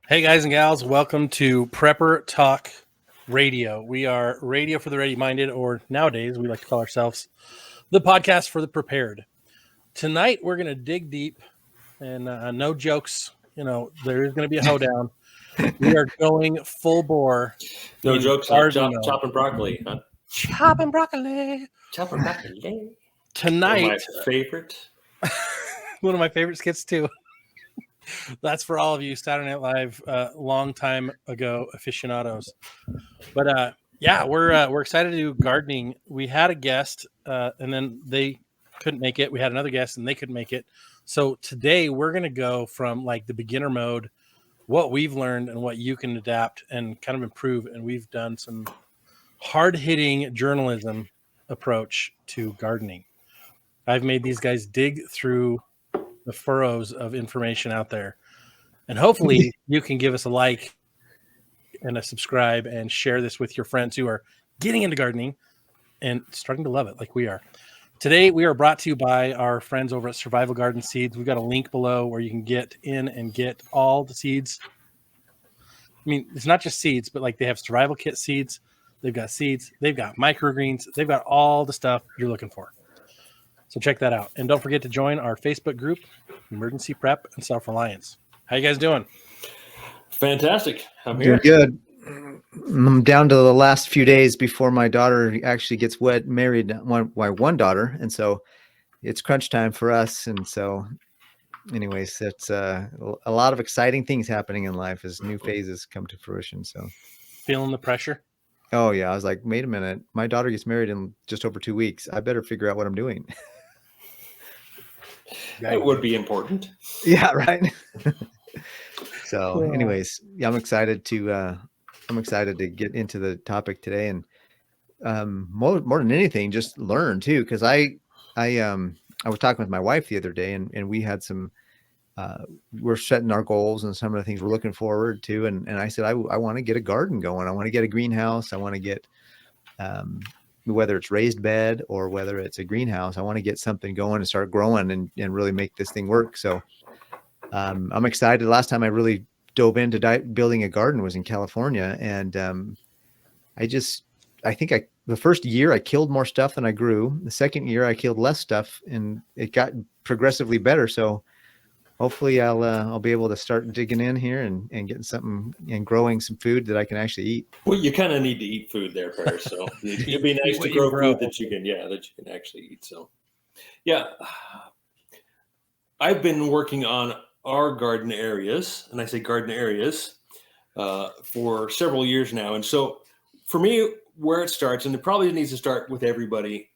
Hey guys and gals, welcome to Prepper Talk Radio. We are radio for the ready-minded, or nowadays we like to call ourselves the podcast for the prepared. Tonight we're going to dig deep, and no jokes. You know, there is going to be a hoedown. We are going full bore. No jokes, huh? Chopping broccoli, huh? Chopping broccoli. Chopping broccoli. Tonight, One of my favorite. One of my favorite skits too. That's for all of you Saturday Night Live long time ago aficionados. But yeah, we're excited to do gardening. We had a guest and then they couldn't make it. We had another guest and they couldn't make it. So today we're going to go from like the beginner mode, what we've learned and what you can adapt and kind of improve. And we've done some hard-hitting journalism approach to gardening. I've made these guys dig through the furrows of information out there. And hopefully you can give us a like and a subscribe and share this with your friends who are getting into gardening and starting to love it like we are. Today, we are brought to you by our friends over at Survival Garden Seeds. We've got a link below where you can get in and get all the seeds. I mean, it's not just seeds, but like they have survival kit seeds. They've got seeds. They've got microgreens. They've got all the stuff you're looking for. So check that out. And don't forget to join our Facebook group, Emergency Prep and Self-Reliance. How you guys doing? Fantastic. I'm here. Doing good. I'm down to the last few days before my daughter actually gets married. One daughter, and so it's crunch time for us. And so, anyways, it's a lot of exciting things happening in life as new phases come to fruition. So, feeling the pressure? Oh yeah, I was like, wait a minute, my daughter gets married in just over 2 weeks. I better figure out what I'm doing. That would be important. Yeah, right. So, anyways, yeah, I'm excited to get into the topic today, and more than anything, just learn too, because I was talking with my wife the other day, and we had some. We're setting our goals and some of the things we're looking forward to, and I said I want to get a garden going. I want to get a greenhouse. I want to get whether it's raised bed or whether it's a greenhouse. I want to get something going and start growing and really make this thing work. So I'm excited. Last time I really dove into building a garden was in California. And I think the first year I killed more stuff than I grew. The second year I killed less stuff and it got progressively better. So hopefully I'll be able to start digging in here and getting something and growing some food that I can actually eat. Well, you kind of need to eat food there, Paris. So it'd be nice to grow food that you can actually eat. So yeah, I've been working on our garden areas, and I say garden areas for several years now. And so for me, where it starts, and it probably needs to start with everybody,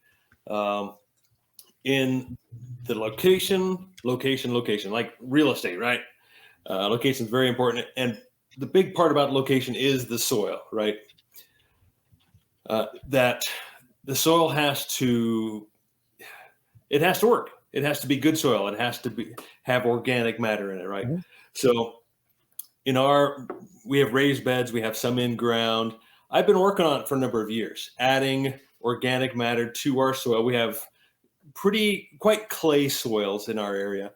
in the location, like real estate, right? Location is very important. And the big part about location is the soil, right? That the soil has to work. It has to be good soil. It has to have organic matter in it, right? Mm-hmm. So we have raised beds, we have some in ground. I've been working on it for a number of years, adding organic matter to our soil. We have quite clay soils in our area,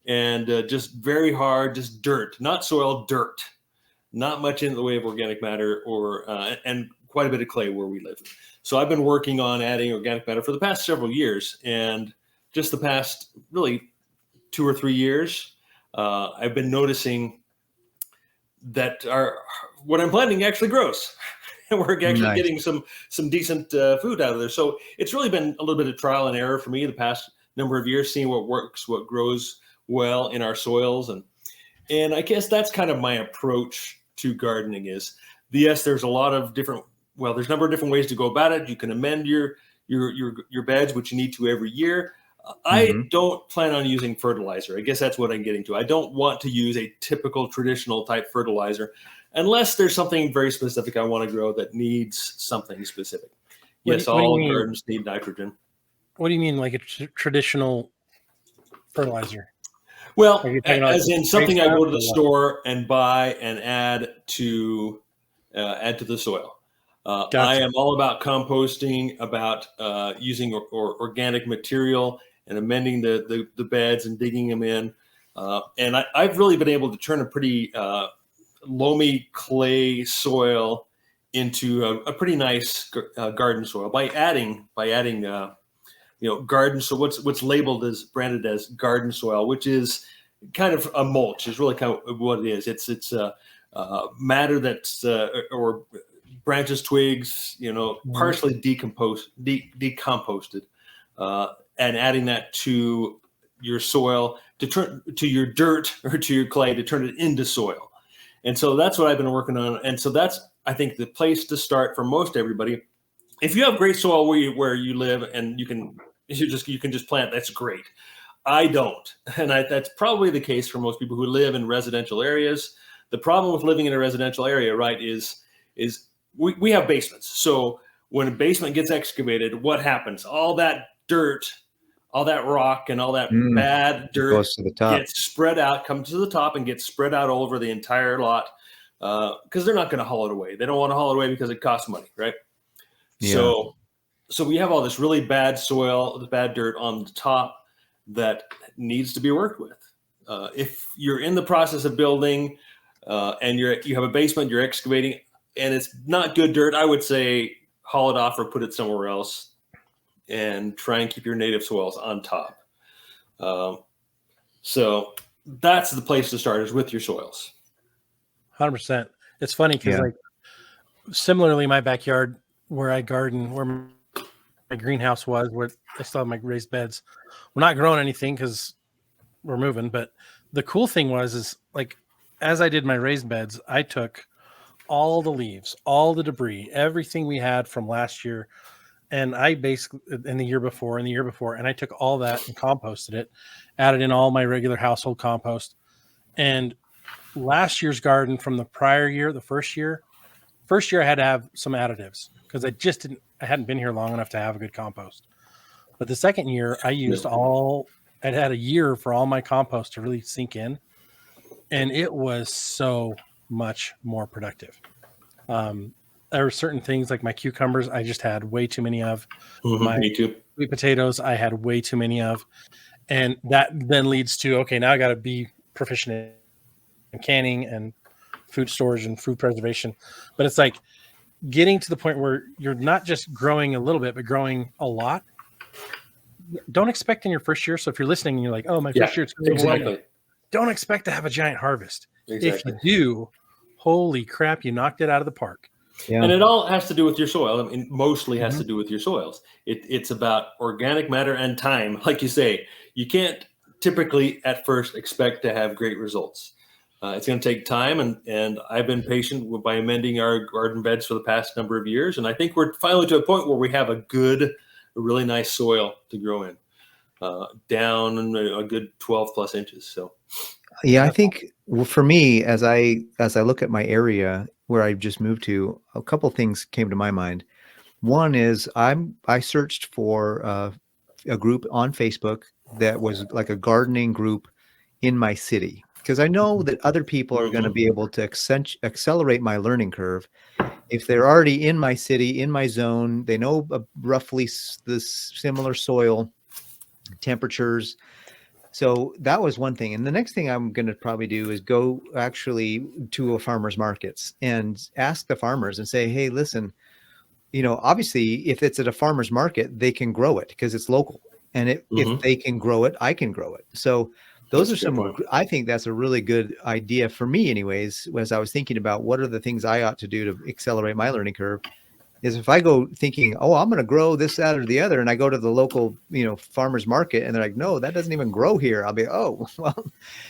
and just very hard, just dirt, not soil, dirt, not much in the way of organic matter and quite a bit of clay where we live. So I've been working on adding organic matter for the past several years, and just the past really 2 or 3 years, I've been noticing that what I'm planting actually grows. And we're actually getting some decent food out of there. So it's really been a little bit of trial and error for me the past number of years, seeing what works, what grows well in our soils. And I guess that's kind of my approach to gardening is, yes, there's a lot of there's a number of different ways to go about it. You can amend your beds, which you need to every year. I don't plan on using fertilizer. I guess that's what I'm getting to. I don't want to use a typical traditional type fertilizer unless there's something very specific I want to grow that needs something specific. Yes, all gardens need nitrogen. What do you mean, like a traditional fertilizer? Well, as in something I go to the store and buy and add to the soil. Gotcha. I am all about composting, about using organic material and amending the beds and digging them in. And I've really been able to turn a pretty loamy clay soil into a pretty nice garden soil by adding garden. So what's labeled as branded as garden soil, which is kind of a mulch, is really kind of what it is. It's matter that's or branches, twigs, partially decomposted, and adding that to your soil to your dirt or to your clay to turn it into soil. And so that's what I've been working on. And so that's, I think, the place to start for most everybody. If you have great soil where you live and you can just plant, that's great. I don't. And that's probably the case for most people who live in residential areas. The problem with living in a residential area, right, is we have basements. So when a basement gets excavated, what happens? All that dirt, all that rock, and all that bad dirt goes to the top. Gets spread out, comes to the top, and gets spread out all over the entire lot because they're not going to haul it away. They don't want to haul it away because it costs money, right? Yeah. So we have all this really bad soil, the bad dirt on the top that needs to be worked with. If you're in the process of building and you have a basement, you're excavating, and it's not good dirt, I would say haul it off or put it somewhere else and try and keep your native soils on top. So that's the place to start, is with your soils. 100%. It's funny because like similarly, my backyard where I garden, where my greenhouse was, where I still have my raised beds, we're not growing anything because we're moving. But the cool thing is like, as I did my raised beds, I took all the leaves, all the debris, everything we had from last year, and I basically, in the year before, and I took all that and composted it, added in all my regular household compost. And last year's garden from the prior year, the first year I had to have some additives because I hadn't been here long enough to have a good compost. But the second year I used I'd had a year for all my compost to really sink in, and it was so much more productive. There were certain things like my cucumbers, I just had way too many of. My Me too. sweet potatoes, I had way too many of. And that then leads to, okay, now I got to be proficient in canning and food storage and food preservation. But it's like getting to the point where you're not just growing a little bit, but growing a lot. Don't expect in your first year. So if you're listening and you're like, oh, my first year, it's going to be overwhelming. Don't expect to have a giant harvest. Exactly. If you do, holy crap, you knocked it out of the park. Yeah. And it all has to do with your soil. I mean, mostly has to do with your soils. It's about organic matter and time. Like you say, you can't typically at first expect to have great results. It's going to take time, and I've been patient by amending our garden beds for the past number of years, and I think we're finally to a point where we have a really nice soil to grow in, down a good 12 plus inches. So, yeah, I think for me, as I look at my area where I just moved to, a couple things came to my mind. One is I searched for a group on Facebook that was like a gardening group in my city, because I know that other people are going to be able to accelerate my learning curve. If they're already in my city, in my zone, they know roughly the similar soil temperatures. So that was one thing. And the next thing I'm going to probably do is go actually to a farmer's markets and ask the farmers and say, hey, listen, obviously if it's at a farmer's market, they can grow it because it's local. And if they can grow it, I can grow it. So those are some, I think that's a really good idea for me anyways, as I was thinking about what are the things I ought to do to accelerate my learning curve, is if I go thinking, oh, I'm going to grow this, that, or the other, and I go to the local, farmer's market and they're like, no, that doesn't even grow here. I'll be, oh, well,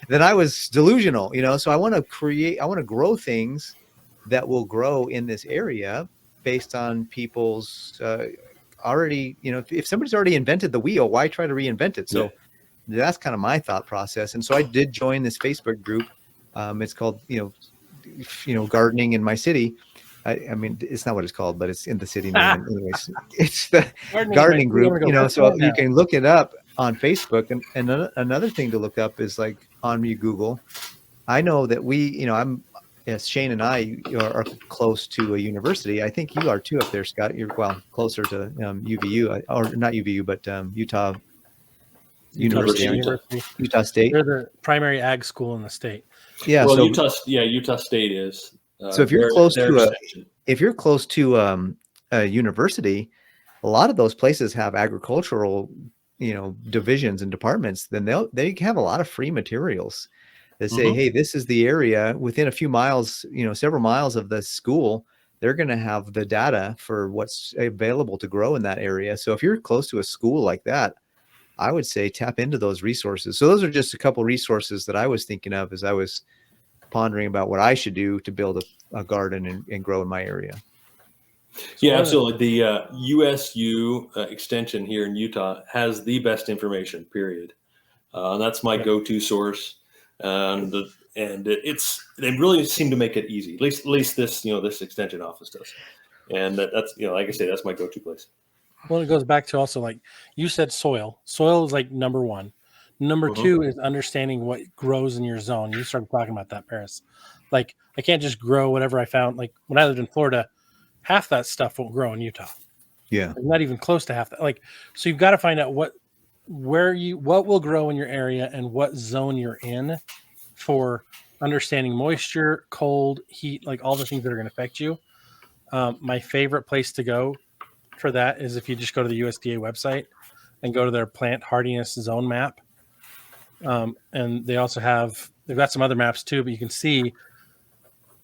then I was delusional, so I want to grow things that will grow in this area based on people's already, if somebody's already invented the wheel, why try to reinvent it? So that's kind of my thought process. And so I did join this Facebook group. It's called, gardening in my city. I mean, it's not what it's called, but it's in the city name. Anyways, it's the gardening group, so you can look it up on Facebook. And another thing to look up is like on Google. I know that Shane and I are close to a university. I think you are too up there, Scott. You're closer to UVU, or not UVU, but Utah University. Utah State. They're the primary ag school in the state. Yeah. Well, So Utah State is. so if you're their- close their to extension. a university, a lot of those places have agricultural, divisions and departments. Then they have a lot of free materials that say, Mhm. hey, this is the area within a few miles, several miles of the school. They're going to have the data for what's available to grow in that area. So if you're close to a school like that, I would say tap into those resources. So those are just a couple resources that I was thinking of as I was pondering about what I should do to build a garden and grow in my area. So Yeah, absolutely. The USU extension here in Utah has the best information. Period. That's my go-to source, and they really seem to make it easy. At least this extension office does, and that's like I say, that's my go-to place. Well, it goes back to also, like you said, soil. Soil is like number one. Number Mhm. two is understanding what grows in your zone. You started talking about that, Paris. Like, I can't just grow whatever I found. Like, when I lived in Florida, half that stuff won't grow in Utah. Yeah. Like, not even close to half that. Like, so you've got to find out what will grow in your area and what zone you're in for understanding moisture, cold, heat, like all the things that are going to affect you. My favorite place to go for that is if you just go to the USDA website and go to their plant hardiness zone map. And they also they've got some other maps too, but you can see,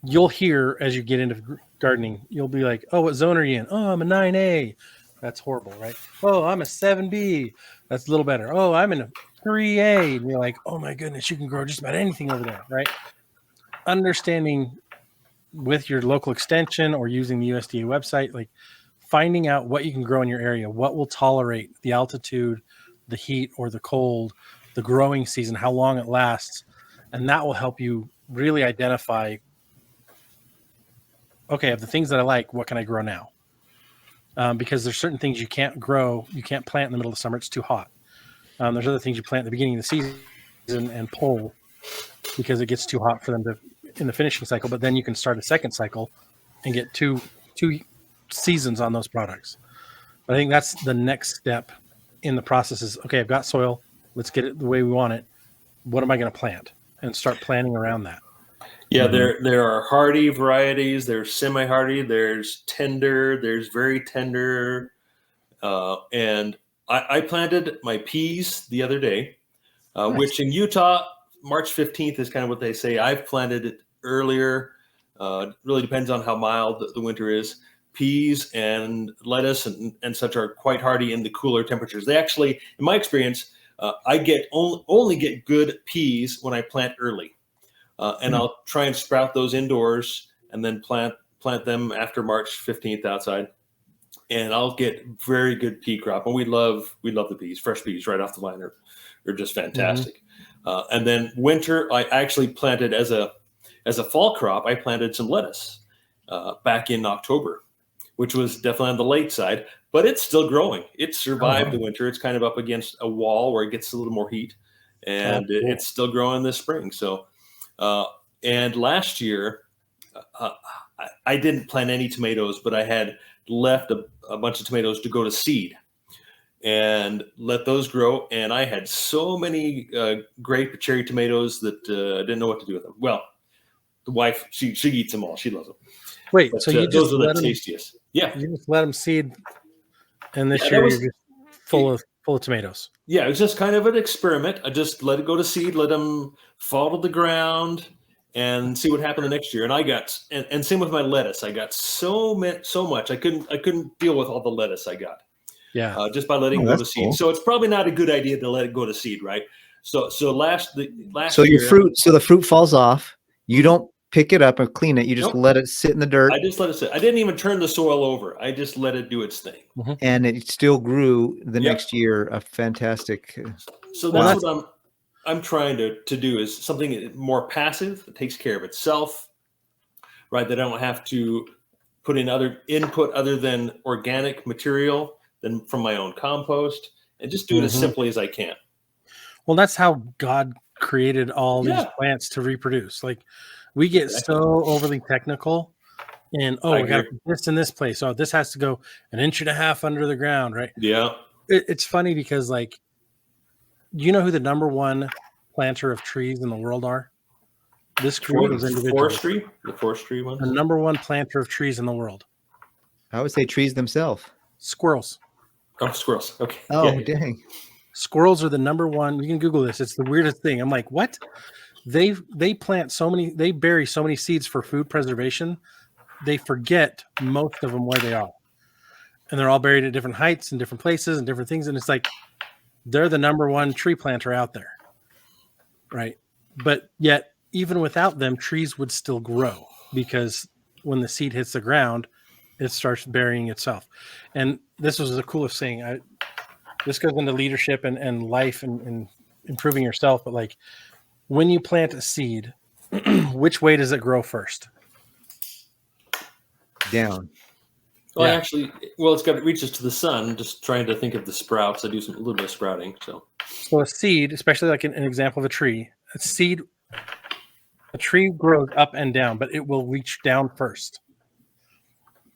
you'll hear as you get into gardening, you'll be like, oh, what zone are you in? Oh, I'm a 9A. That's horrible, right? Oh, I'm a 7B. That's a little better. Oh, I'm in a 3A. And you're like, oh my goodness, you can grow just about anything over there, right? Understanding with your local extension or using the USDA website, like finding out what you can grow in your area, what will tolerate the altitude, the heat or the cold, the growing season, how long it lasts. And that will help you really identify, okay, of the things that I like, what can I grow now? Because there's certain things you can't grow, you can't plant in the middle of summer. It's too hot. There's other things you plant at the beginning of the season and pull because it gets too hot for them to in the finishing cycle. But then you can start a second cycle and get two seasons on those products. But I think that's the next step in the process is, okay, I've got soil. Let's get it the way we want it. What am I going to plant? And start planning around that. Yeah, Mhm. there are hardy varieties. There's semi-hardy. There's tender. There's very tender. And I planted my peas the other day, Nice. which in Utah, March 15th is kind of what they say. I've planted it earlier. It really depends on how mild the winter is. Peas and lettuce and such are quite hardy in the cooler temperatures. They actually, in my experience, I get only get good peas when I plant early. And I'll try and sprout those indoors and then plant them after March 15th outside. And I'll get very good pea crop. And we love the peas, fresh peas right off the line are just fantastic. And then winter, I actually planted as a fall crop. I planted some lettuce back in October, which was definitely on the late side, but it's still growing. It survived the winter. It's kind of up against a wall where it gets a little more heat, and Cool. it's still growing this spring. So, and last year, I didn't plant any tomatoes, but I had left a bunch of tomatoes to go to seed and let those grow. And I had so many great cherry tomatoes that I didn't know what to do with them. Well, the wife, she eats them all. She loves them. Wait, But so you just those are let the them, tastiest. Yeah. you just let them seed, and this Yeah, year you're just full of tomatoes. Yeah, it was just kind of an experiment. I just let it go to seed, let them fall to the ground, and see what happened the next year. And I got and same with my lettuce. I got so much. I couldn't deal with all the lettuce I got Yeah. just by letting Oh, it go to that's seed. cool. So it's probably not a good idea to let it go to seed, right? So last So your year, fruit, so the fruit falls off. You don't pick it up and clean it. You just nope, let it sit in the dirt, I just let it sit. I didn't even turn the soil over. I just let it do its thing. and it still grew the Yep. next year. A fantastic. So Well, that's that's- what I'm trying to do is something more passive that takes care of itself, right? That I don't have to put in other input other than organic material than from my own compost, and just do it as simply as I can. Well, that's how God created all these Yeah, plants to reproduce. Like, we get exactly. so overly technical, and I we got to agree. put this in this place. Oh, this has to go 1.5 inches under the ground, right? Yeah. It's funny because, like, you know who the number one planter of trees in the world are? This group is individuals. The forestry ones. The number one planter of trees in the world. I would say trees themselves. Squirrels. Oh, squirrels. Okay. Oh, dang. Squirrels are the number one. You can Google this. It's the weirdest thing. I'm like, what? They plant so many. They bury so many seeds for food preservation. They forget most of them where they are, and they're all buried at different heights and different places and different things. And it's like they're the number one tree planter out there, right? But yet, even without them, trees would still grow because when the seed hits the ground, it starts burying itself. And this was the coolest thing. This goes into leadership and life and improving yourself. But like when you plant a seed, which way does it grow first? Down. Well, Yeah. actually, it reaches to the sun. I'm just trying to think of the sprouts. I do a little bit of sprouting. So a seed, especially like an example of a tree, a tree grows up and down, but it will reach down first.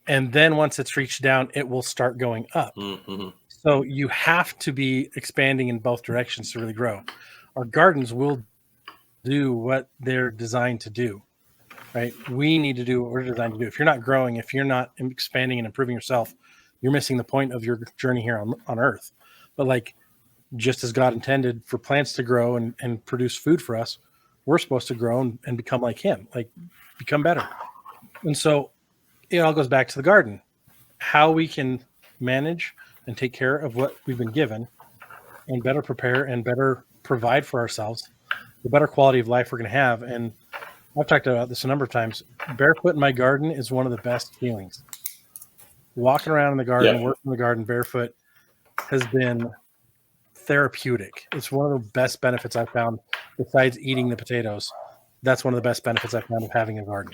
And then once it's reached down, it will start going up. Mm-hmm. So you have to be expanding in both directions to really grow. Our gardens will do what they're designed to do, right? We need to do what we're designed to do. If you're not growing, if you're not expanding and improving yourself, you're missing the point of your journey here on Earth. But like, just as God intended for plants to grow and produce food for us, we're supposed to grow and become like him, like become better. And so it all goes back to the garden, how we can manage and take care of what we've been given and better prepare and better provide for ourselves, the better quality of life we're going to have. And I've talked about this a number of times. Barefoot in my garden is one of the best feelings. Walking around in the garden, working in the garden barefoot has been therapeutic. It's one of the best benefits I've found besides eating the potatoes. That's one of the best benefits I've found of having a garden.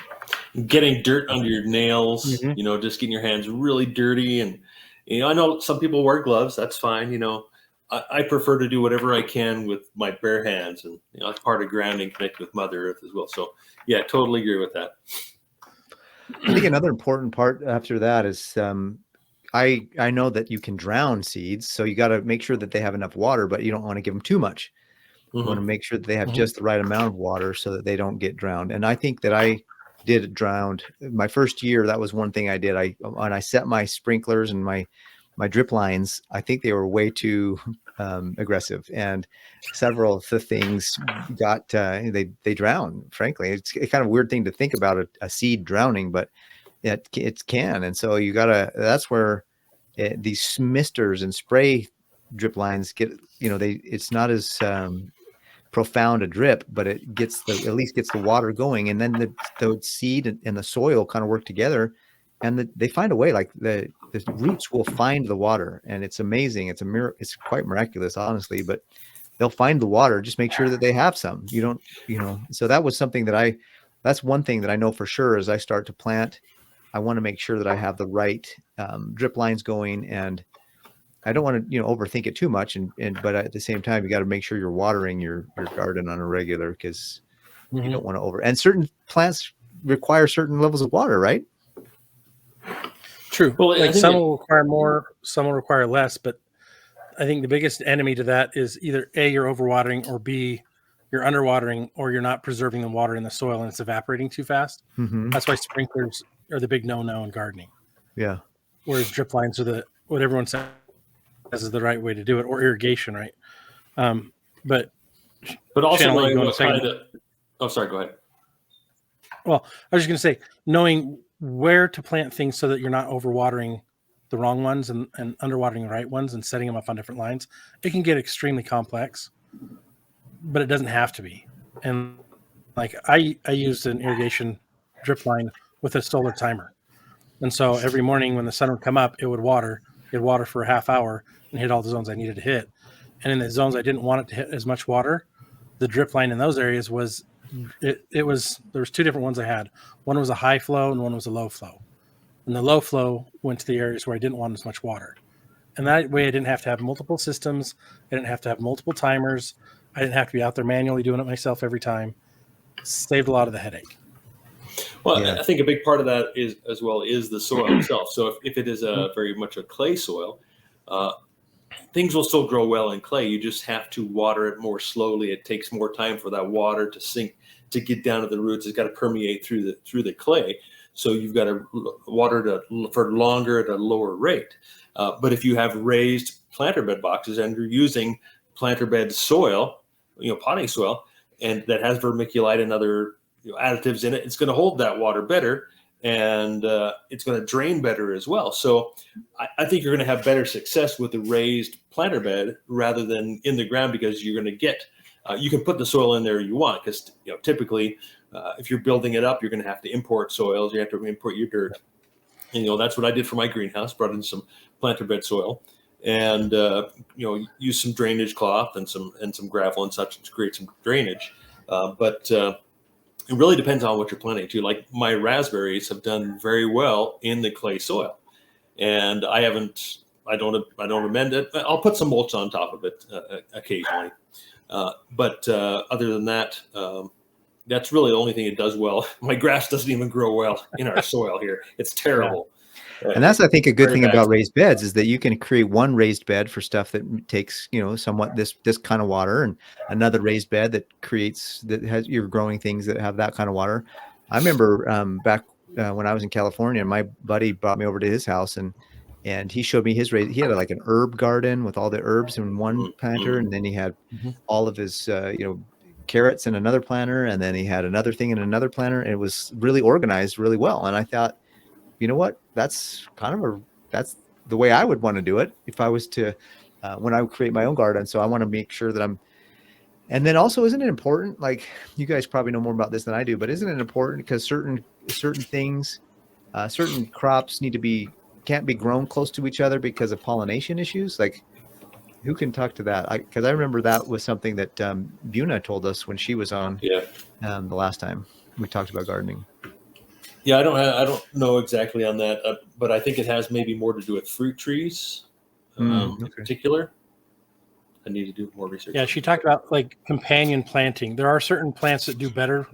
Getting dirt under your nails, just getting your hands really dirty. And, I know some people wear gloves. That's fine. I prefer to do whatever I can with my bare hands. And, it's part of grounding, connected with Mother Earth as well. So, yeah, totally agree with that. I think another important part after that is I know that you can drown seeds. So you got to make sure that they have enough water, but you don't want to give them too much. You want to make sure that they have just the right amount of water so that they don't get drowned. And I think that I did drowned my first year. That was one thing I did. When I set my sprinklers and my drip lines, I think they were way too aggressive, and several of the things got they drowned. Frankly, it's a kind of weird thing to think about a seed drowning, but it can. And so that's where these misters and spray drip lines get. It's not as profound a drip, but it at least gets the water going, and then the seed and the soil kind of work together, and they find a way. Like the roots will find the water, and it's amazing. It's it's quite miraculous, honestly. But they'll find the water. Just make sure that they have some. So that was something that's one thing that I know for sure. As I start to plant, I want to make sure that I have the right drip lines going, and I don't want to, overthink it too much. But at the same time, you got to make sure you're watering your garden on a regular, because you don't want to and certain plants require certain levels of water, right? True. Well, like some will require more, some will require less, but I think the biggest enemy to that is either A, you're overwatering, or B, you're underwatering, or you're not preserving the water in the soil and it's evaporating too fast. That's why sprinklers are the big no-no in gardening. Yeah. Whereas drip lines are what everyone says is the right way to do it, or irrigation, right? But also Shannon, knowing what kind of. Oh, sorry. Go ahead. Well, I was just going to say, knowing where to plant things so that you're not overwatering the wrong ones and underwatering the right ones and setting them up on different lines. It can get extremely complex, but it doesn't have to be. And like I used an irrigation drip line with a solar timer. And so every morning when the sun would come up, it would water. It'd water for a half hour and hit all the zones I needed to hit. And in the zones I didn't want it to hit as much water, the drip line in those areas was there was two different ones I had. One was a high flow and one was a low flow. And the low flow went to the areas where I didn't want as much water. And that way I didn't have to have multiple systems. I didn't have to have multiple timers. I didn't have to be out there manually doing it myself every time. Saved a lot of the headache. Well, yeah. I think a big part of that is the soil itself. So if it is very much a clay soil, things will still grow well in clay. You just have to water it more slowly. It takes more time for that water to sink, to get down to the roots. It's got to permeate through the clay. So you've got to water it for longer at a lower rate. But if you have raised planter bed boxes and you're using planter bed soil, potting soil, and that has vermiculite and other additives in it, it's going to hold that water better, and it's going to drain better as well. So I think you're going to have better success with the raised planter bed rather than in the ground, because you're going to get you can put the soil in there you want, because typically if you're building it up, you're going to have to import soils. You have to import your dirt. And, that's what I did for my greenhouse. Brought in some planter bed soil, and use some drainage cloth and some gravel and such to create some drainage. But it really depends on what you're planting too. Like my raspberries have done very well in the clay soil, and I don't amend it. I'll put some mulch on top of it occasionally. But other than that, that's really the only thing it does well. My grass doesn't even grow well in our soil here. It's terrible. Yeah. And that's, I think, a good thing about raised beds is that you can create one raised bed for stuff that takes, somewhat this kind of water, and another raised bed that you're growing things that have that kind of water. I remember back when I was in California, my buddy brought me over to his house, and he showed me his he had like an herb garden with all the herbs in one planter, and then he had all of his carrots in another planter, and then he had another thing in another planter, and it was really organized really well. And I thought, you know what, that's the way I would want to do it if I was to when I would create my own garden. So I want to make sure that and then also, isn't it important, like, you guys probably know more about this than I do, but isn't it important because certain things, certain crops can't be grown close to each other because of pollination issues? Like, who can talk to that? Because I remember that was something that Buna told us when she was on the last time we talked about gardening. Yeah, I don't know exactly on that, but I think it has maybe more to do with fruit trees in particular. I need to do more research. Yeah, she talked about like companion planting. There are certain plants that do better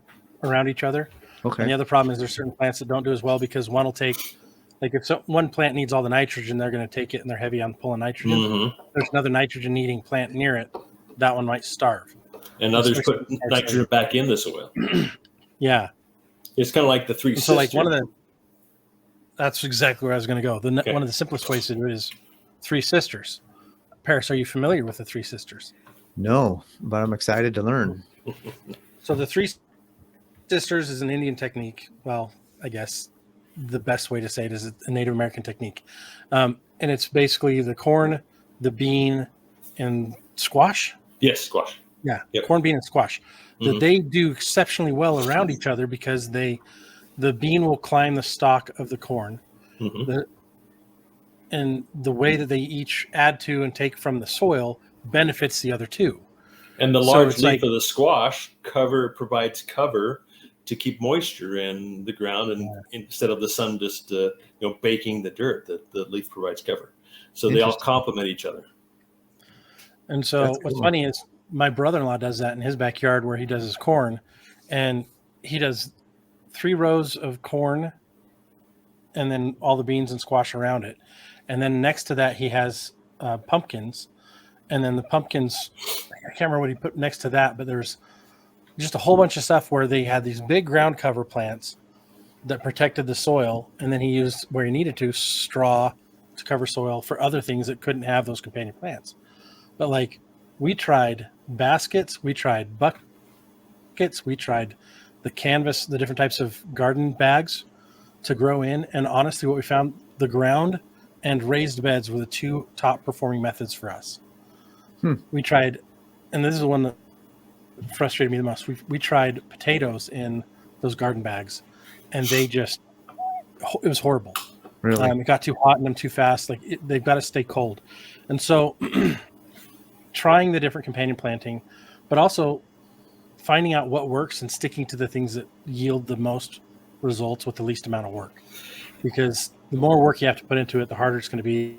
around each other. Okay. And the other problem is there's certain plants that don't do as well because one will take, like if one plant needs all the nitrogen, they're going to take it and they're heavy on pulling nitrogen. There's another nitrogen needing plant near it. That one might starve. And others put nitrogen back in the soil. Yeah. It's kind of like the three sisters. So like that's exactly where I was going to go. One of the simplest ways to do it is three sisters. Paris, are you familiar with the three sisters? No, but I'm excited to learn. So the three sisters is an Indian technique. Well, I guess the best way to say it is a Native American technique. And it's basically the corn, the bean, and squash. Yes, squash. Yeah, yep. Corn, bean, and squash. That they do exceptionally well around each other because the bean will climb the stalk of the corn. And the way that they each add to and take from the soil benefits the other two. And the large leaf of the squash provides cover to keep moisture in the ground, and instead of the sun just baking the dirt, the leaf provides cover. So they all complement each other. And so what's funny is my brother-in-law does that in his backyard where he does his corn, and he does 3 rows of corn and then all the beans and squash around it. And then next to that, he has pumpkins. And then the pumpkins, I can't remember what he put next to that, but there's just a whole bunch of stuff where they had these big ground cover plants that protected the soil. And then he used, where he needed to, straw to cover soil for other things that couldn't have those companion plants. But like, we tried baskets, we tried buckets, we tried the canvas, the different types of garden bags to grow in. And honestly, what we found, the ground and raised beds were the 2 top performing methods for us. We tried, and this is the one that frustrated me the most. We tried potatoes in those garden bags, and it was horrible. Really? It got too hot in them too fast. They've got to stay cold. And so trying the different companion planting, but also finding out what works and sticking to the things that yield the most results with the least amount of work. Because the more work you have to put into it, the harder it's going to be,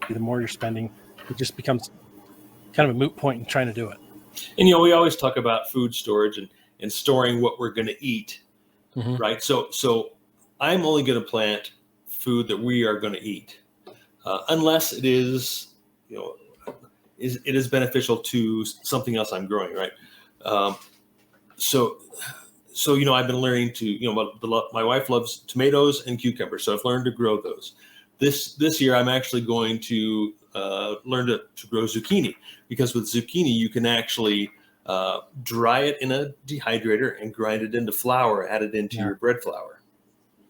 the more you're spending. It just becomes kind of a moot point in trying to do it. And, we always talk about food storage and storing what we're going to eat, right? So I'm only going to plant food that we are going to eat, unless it is, it is beneficial to something else I'm growing, right? So I've been learning to, my wife loves tomatoes and cucumbers, so I've learned to grow those. This year, I'm actually going to learn to grow zucchini, because with zucchini, you can actually dry it in a dehydrator and grind it into flour, add it into your bread flour.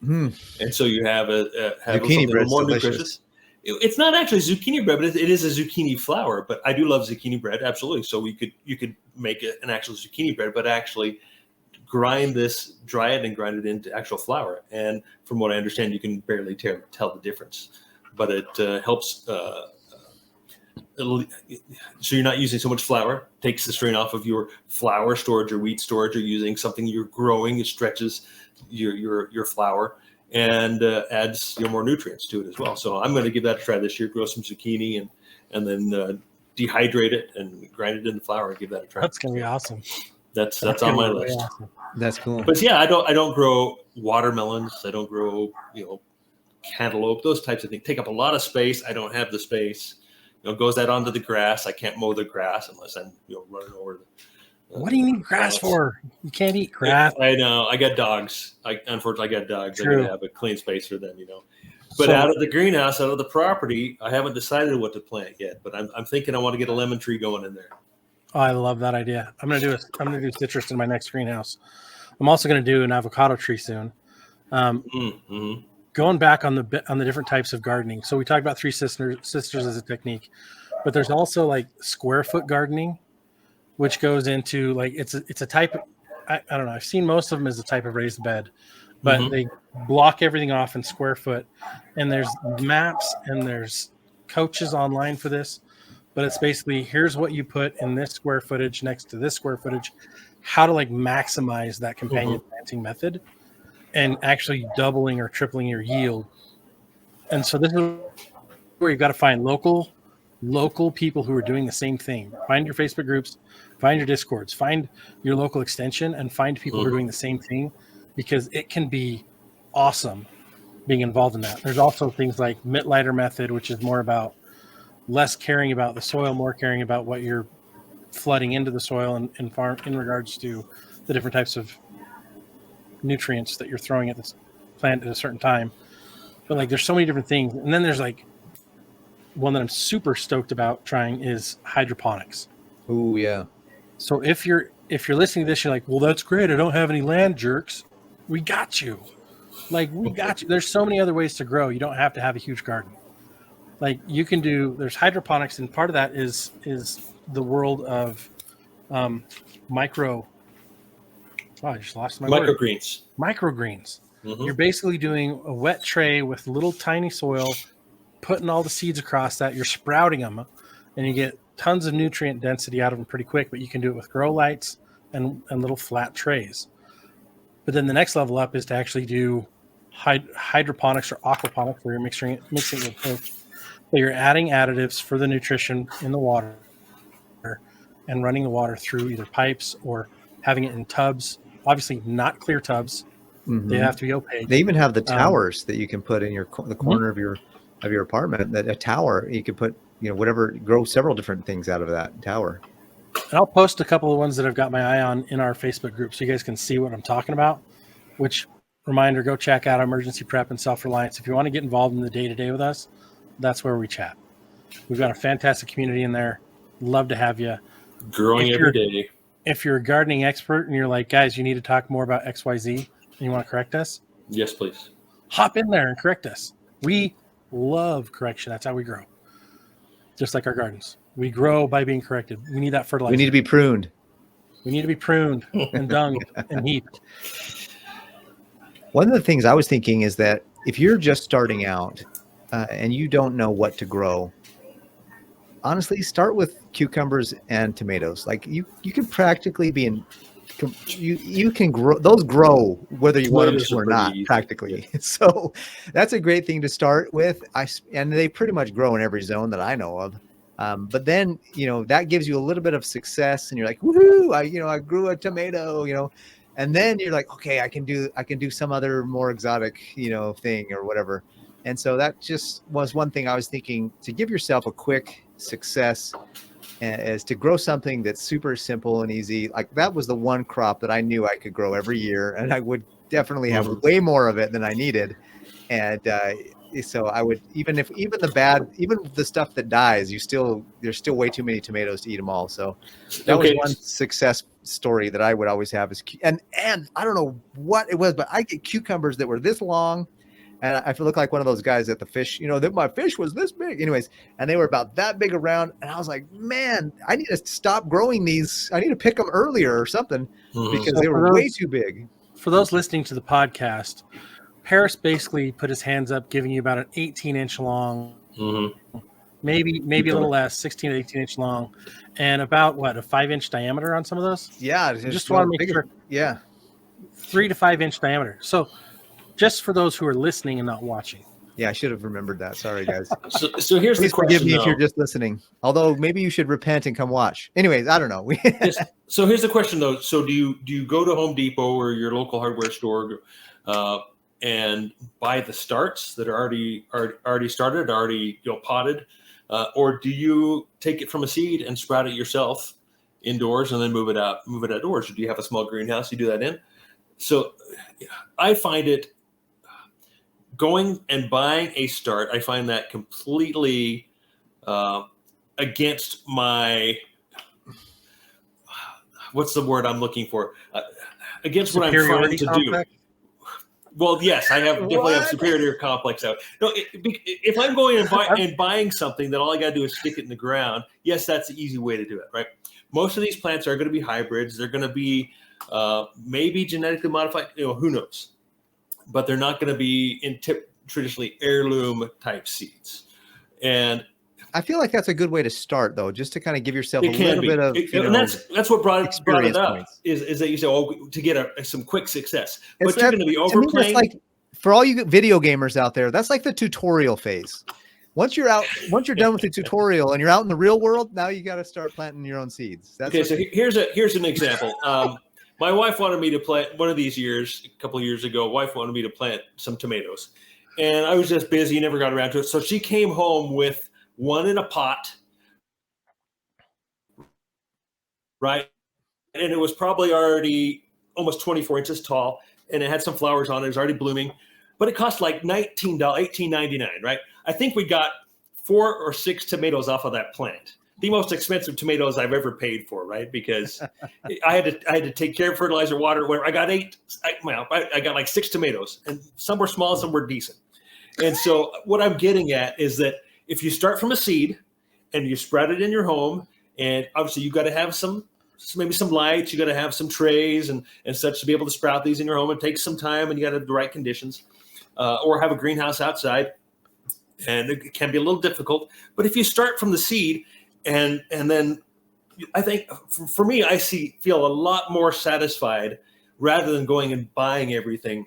And so you have zucchini bread more nutritious. It's not actually zucchini bread, but it is a zucchini flour. But I do love zucchini bread, absolutely. So you could make an actual zucchini bread, but actually dry it and grind it into actual flour. And from what I understand, you can barely tell the difference. But it helps. So you're not using so much flour. Takes the strain off of your flour storage or wheat storage. You're using something you're growing. It stretches your flour and adds more nutrients to it as well. So I'm going to give that a try this year. Grow some zucchini and then dehydrate it and grind it into flour and give that a try. That's going to be awesome. That's on my list. Awesome. That's cool. But yeah, I don't grow watermelons. I don't grow cantaloupe. Those types of things take up a lot of space. I don't have the space. Goes that onto the grass. I can't mow the grass unless I'm running over what do you need grass for? You can't eat grass. I know. I got dogs. Unfortunately, I got dogs. True. I gotta have a clean space for them, But out of the greenhouse, out of the property, I haven't decided what to plant yet. But I'm thinking I want to get a lemon tree going in there. Oh, I love that idea. I'm gonna do citrus in my next greenhouse. I'm also gonna do an avocado tree soon. Going back on the different types of gardening. So we talked about three sisters as a technique, but there's also like square foot gardening, which goes into like it's a type of, I don't know. I've seen most of them as a type of raised bed, but they block everything off in square foot. And there's maps and there's coaches online for this, but it's basically here's what you put in this square footage next to this square footage, how to like maximize that companion planting method and actually doubling or tripling your yield. And so this is where you've got to find local people who are doing the same thing. Find your Facebook groups, find your Discords, find your local extension, and find people who are doing the same thing, because it can be awesome being involved in that. There's also things like Mittlighter method, which is more about less caring about the soil, more caring about what you're flooding into the soil and farm in regards to the different types of nutrients that you're throwing at this plant at a certain time. But like there's so many different things. And then there's like one that I'm super stoked about trying is hydroponics. Oh yeah. So if you're listening to this, you're like, well, that's great. I don't have any land, jerks. We got you. Like we got you. There's so many other ways to grow. You don't have to have a huge garden. Like you can there's hydroponics, and part of that is the world of I just lost my word. Microgreens. You're basically doing a wet tray with little tiny soil, putting all the seeds across that. You're sprouting them, and you get tons of nutrient density out of them pretty quick. But you can do it with grow lights and little flat trays. But then the next level up is to actually do hydroponics or aquaponics, where you're mixing it with fish. So you're adding additives for the nutrition in the water and running the water through either pipes or having it in tubs. Obviously, not clear tubs. They have to be opaque. They even have the towers that you can put in the corner of your apartment. That a tower you can put, whatever, grow several different things out of that tower. And I'll post a couple of ones that I've got my eye on in our Facebook group, so you guys can see what I'm talking about. Which, reminder, go check out Emergency Prep and Self-Reliance. If you want to get involved in the day-to-day with us, that's where we chat. We've got a fantastic community in there. Love to have you. Growing every day. If you're a gardening expert and you're like, guys, you need to talk more about XYZ and you want to correct us, yes, please. Hop in there and correct us. We love correction. That's how we grow. Just like our gardens. We grow by being corrected. We need that fertilizer. We need to be pruned. We need to be pruned and dunged and heaped. One of the things I was thinking is that if you're just starting out and you don't know what to grow, honestly, start with cucumbers and tomatoes. Like you can practically be in, you can grow, those grow whether you want them to or not, practically. Yeah. So that's a great thing to start with. And they pretty much grow in every zone that I know of. But then, that gives you a little bit of success and you're like, woohoo, I grew a tomato, and then you're like, okay, I can do some other more exotic, thing or whatever. And so that just was one thing I was thinking, to give yourself a quick success is to grow something that's super simple and easy. Like that was the one crop that I knew I could grow every year, and I would definitely have way more of it than I needed. And so I would, even the stuff that dies, there's still way too many tomatoes to eat them all. So that was one success story that I would always have and I don't know what it was, but I get cucumbers that were this long. And I feel like one of those guys at the fish, that my fish was this big anyways, and they were about that big around. And I was like, man, I need to stop growing these. I need to pick them earlier or something because they were way too big. For those listening to the podcast, Paris basically put his hands up, giving you about an 18-inch long, maybe a little less, 16 to 18-inch long, and about a 5-inch diameter on some of those. Yeah, just want to make sure. Yeah, 3 to 5-inch diameter. So, just for those who are listening and not watching. Yeah, I should have remembered that. Sorry, guys. So here's the question. Forgive me if you're just listening. Although maybe you should repent and come watch. Anyways, I don't know. So here's the question though. So do you go to Home Depot or your local hardware store and buy the starts that are already started, already potted, or do you take it from a seed and sprout it yourself indoors and then move it outdoors? Or do you have a small greenhouse you do that in? So I find it going and buying a start. I find that completely against my what's the word I'm looking for? Against what I'm trying to do. Well, yes, I definitely have superiority complex out. No, if I'm going and buying something that all I got to do is stick it in the ground, yes, that's the easy way to do it, right? Most of these plants are going to be hybrids. They're going to be maybe genetically modified, who knows? But they're not going to be traditionally heirloom type seeds. And I feel like that's a good way to start, though, just to kind of give yourself a little bit of, and that's what brought it up is that you say, to get some quick success, but you're going to be overplaying. Like, for all you video gamers out there, that's like the tutorial phase. Once you're done with the tutorial and you're out in the real world, now you got to start planting your own seeds. So here's an example. My wife wanted me to plant one of these years, a couple of years ago. Wife wanted me to plant some tomatoes, and I was just busy, never got around to it. So she came home with one in a pot, right? And it was probably already almost 24 inches tall, and it had some flowers on it. It was already blooming, but it cost like $18.99, right? I think we got 4 or 6 tomatoes off of that plant. The most expensive tomatoes I've ever paid for, right? Because I had to take care of fertilizer, water, whatever. I got 8. I got like 6 tomatoes, and some were small, some were decent. And so what I'm getting at is that if you start from a seed and you spread it in your home, and obviously you got to have maybe some lights, you got to have some trays and such to be able to sprout these in your home. It takes some time, and you got to have the right conditions, or have a greenhouse outside, and it can be a little difficult. But if you start from the seed, and then I think for me, I feel a lot more satisfied rather than going and buying everything.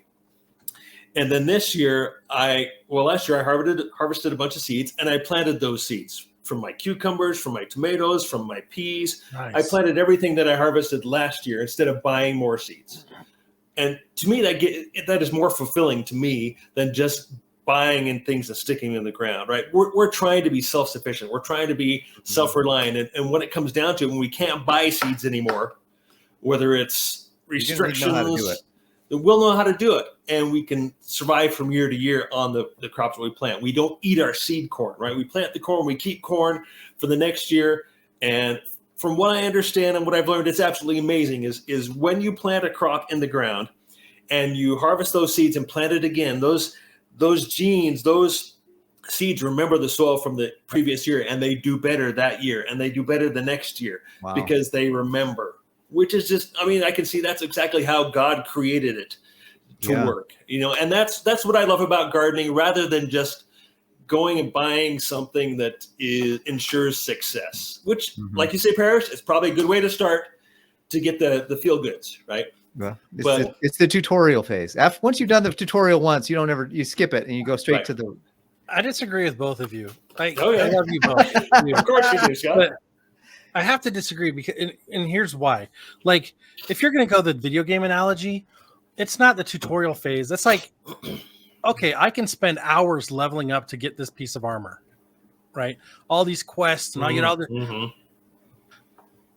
And then last year I harvested a bunch of seeds, and I planted those seeds from my cucumbers, from my tomatoes, from my peas. Nice. I planted everything that I harvested last year instead of buying more seeds. And to me, that is more fulfilling to me than just buying in things and sticking them in the ground, right? We're trying to be self-sufficient. We're trying to be self-reliant. And when it comes down to it, when we can't buy seeds anymore, whether it's restrictions, we'll know how to do it. And we can survive from year to year on the crops that we plant. We don't eat our seed corn, right? We plant the corn, we keep corn for the next year. And from what I understand and what I've learned, it's absolutely amazing is when you plant a crop in the ground and you harvest those seeds and plant it again, those genes, those seeds remember the soil from the previous year, and they do better that year, and they do better the next year. Wow. Because they remember, which is just, I can see that's exactly how God created it to work, and that's what I love about gardening, rather than just going and buying something that ensures success, which, like you say, Parrish, it's probably a good way to start to get the feel goods, right? Well, it's the tutorial phase. Once you've done the tutorial once, you skip it and you go straight to the. I disagree with both of you. I love you both. Of course you do, Scott. But I have to disagree because, and here's why. Like, if you're going to go the video game analogy, it's not the tutorial phase. That's like, okay, I can spend hours leveling up to get this piece of armor, right? All these quests, and I get all the, Mm-hmm.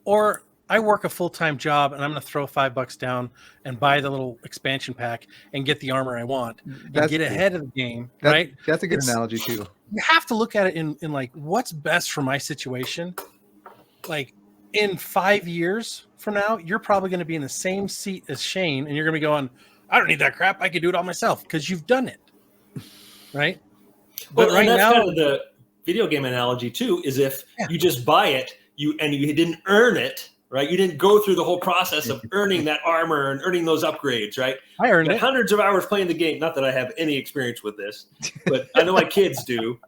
or I work a full-time job and I'm going to throw $5 down and buy the little expansion pack and get the armor I want and That's get true. ahead of the game, right? That's a good It's- analogy too. You have to look at it in like, what's best for my situation? Like in 5 years from now, you're probably going to be in the same seat as Shane and you're going to be going, I don't need that crap. I can do it all myself because you've done it, right? Well, But right and that's now, kind of the video game analogy too, is if Yeah. you just buy it, you didn't earn it, right? You didn't go through the whole process of earning that armor and earning those upgrades, right? I earned Got it. hundreds of hours playing the game. Not that I have any experience with this, but I know my kids do.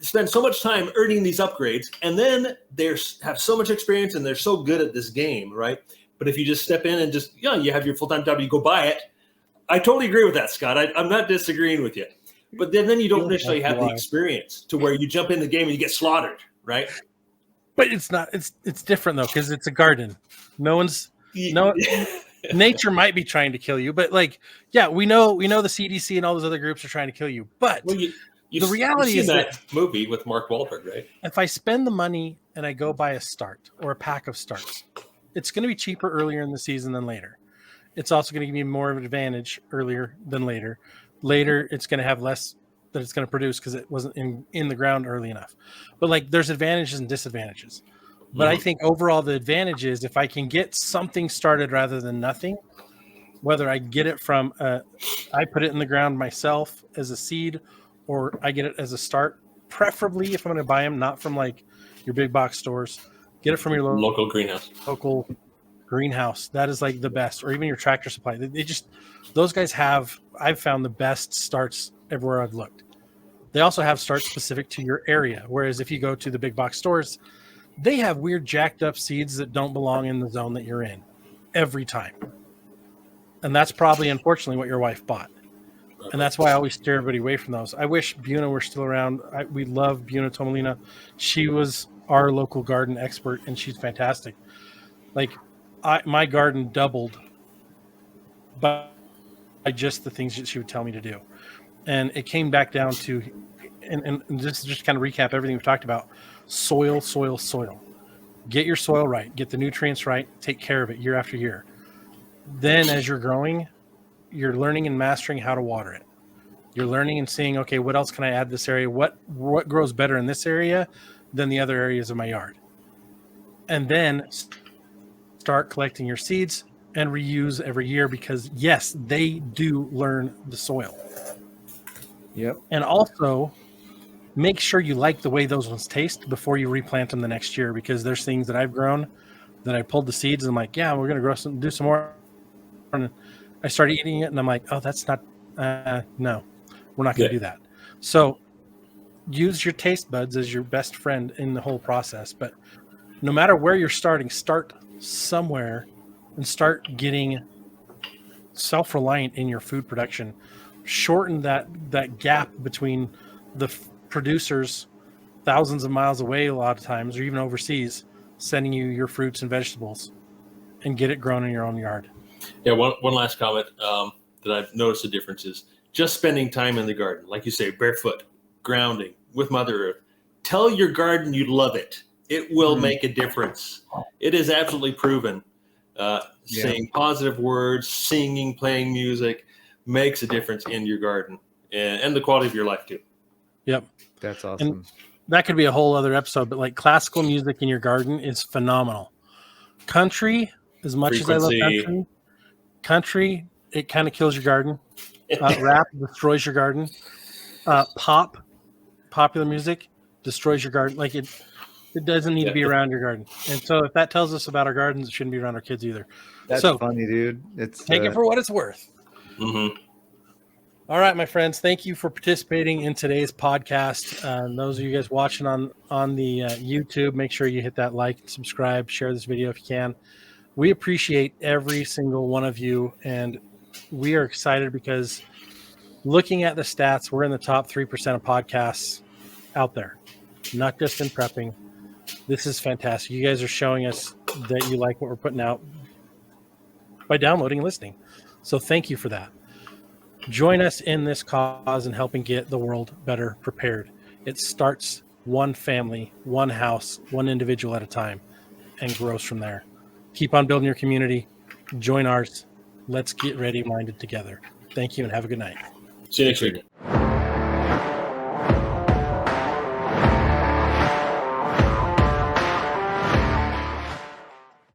Spend so much time earning these upgrades, and then they have so much experience and they're so good at this game, right? But if you just step in and just, you have your full-time job, you go buy it. I totally agree with that, Scott. I'm not disagreeing with you. But then you don't necessarily have the experience to where you jump in the game and you get slaughtered, right? But it's not. It's different though because it's a garden. Nature might be trying to kill you, but like, yeah, we know the CDC and all those other groups are trying to kill you. But the reality is that movie with Mark Wahlberg, right? If I spend the money and I go buy a start or a pack of starts, it's going to be cheaper earlier in the season than later. It's also going to give me more of an advantage earlier than later. Later, it's going to have less that it's going to produce because it wasn't in the ground early enough. But like, there's advantages and disadvantages. But I think overall, the advantage is if I can get something started rather than nothing, whether I get it from I put it in the ground myself as a seed, or I get it as a start. Preferably, if I'm going to buy them, not from like your big box stores, get it from your local greenhouse. Local greenhouse. That is like the best, or even your Tractor Supply. They just, those guys have, I've found the best starts everywhere I've looked. They also have starts specific to your area. Whereas if you go to the big box stores, they have weird jacked up seeds that don't belong in the zone that you're in every time. And that's probably, unfortunately, what your wife bought. And that's why I always steer everybody away from those. I wish Buna were still around. We love Buna Tomolina. She was our local garden expert, and she's fantastic. Like, my garden doubled by just the things that she would tell me to do. And it came back down to, and just kind of recap everything we've talked about, soil. Get your soil right. Get the nutrients right. Take care of it year after year. Then as you're growing, you're learning and mastering how to water it. You're learning and seeing, okay, what else can I add to this area? What grows better in this area than the other areas of my yard? And then start collecting your seeds and reuse every year because, yes, they do learn the soil. Yep. And also make sure you like the way those ones taste before you replant them the next year, because there's things that I've grown that I pulled the seeds and I'm like, yeah, we're going to grow some, do some more. And I started eating it and I'm like, oh, that's not, no, we're not going to do that. So use your taste buds as your best friend in the whole process. But no matter where you're starting, start somewhere and start getting self-reliant in your food production. Shorten that gap between the producers thousands of miles away a lot of times, or even overseas, sending you your fruits and vegetables, and get it grown in your own yard. Yeah, one last comment that I've noticed the difference is just spending time in the garden. Like you say, barefoot, grounding with Mother Earth. Tell your garden you love it. It will make a difference. It is absolutely proven. Saying positive words, singing, playing music makes a difference in your garden and the quality of your life too. Yep. That's awesome. And that could be a whole other episode, but like classical music in your garden is phenomenal. Country, as much as I love country, it kind of kills your garden. Rap destroys your garden. Popular music destroys your garden. Like it doesn't need to be around your garden. And so if that tells us about our gardens, it shouldn't be around our kids either. That's funny, dude. It's take it for what it's worth. Mm-hmm. All right, my friends. Thank you for participating in today's podcast. Those of you guys watching on the YouTube, make sure you hit that like and subscribe, share this video if you can. We appreciate every single one of you, and we are excited because looking at the stats, we're in the top 3% of podcasts out there, not just in prepping. This is fantastic. You guys are showing us that you like what we're putting out by downloading and listening. So thank you for that. Join us in this cause and helping get the world better prepared. It starts one family, one house, one individual at a time, and grows from there. Keep on building your community. Join ours. Let's get ready minded together. Thank you and have a good night. See you next week.